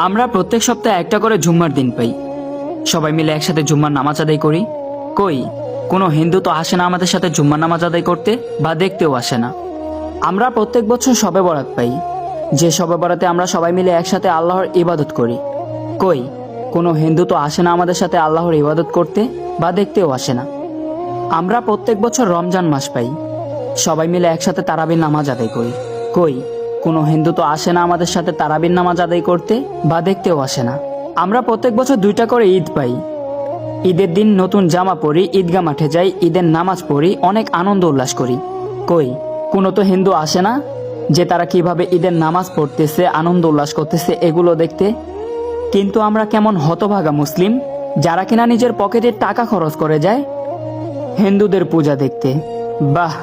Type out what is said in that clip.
আমরা প্রত্যেক সপ্তাহে একটা করে জুম্মার দিন পাই। সবাই মিলে একসাথে জুম্মার নামাজ আদায় করি। কই কোনো হিন্দু তো আসে না আমাদের সাথে জুম্মার নামাজ আদায় করতে, বা দেখতেও আসে না। আমরা প্রত্যেক বছর শবে বরাত পাই, যে শবে বরাতে আমরা সবাই মিলে একসাথে আল্লাহর ইবাদত করি। কই কোনো হিন্দু তো আসে না আমাদের সাথে আল্লাহর ইবাদত করতে, বা দেখতেও আসে না। আমরা প্রত্যেক বছর রমজান মাস পাই, সবাই মিলে একসাথে তারাবির নামাজ আদায় করি। কই কোনো হিন্দু তো আসে না আমাদের সাথে তারাবির নামাজ আদায় করতে, বা দেখতেও আসে না। আমরা প্রত্যেক বছর 2টা করে ঈদ পাই। ঈদের দিন নতুন জামা পরি, ঈদগাহ মাঠে যাই, ঈদের নামাজ পড়ি, অনেক আনন্দ উল্লাস করি। কই কোনো তো হিন্দু আসে না, যে তারা কিভাবে ঈদের নামাজ পড়তেছে, আনন্দ উল্লাস করতেছে এগুলো দেখতে। কিন্তু আমরা কেমন হতভাগা মুসলিম, যারা কিনা নিজের পকেটের টাকা খরচ করে যায় হিন্দুদের পূজা দেখতে। বাহ।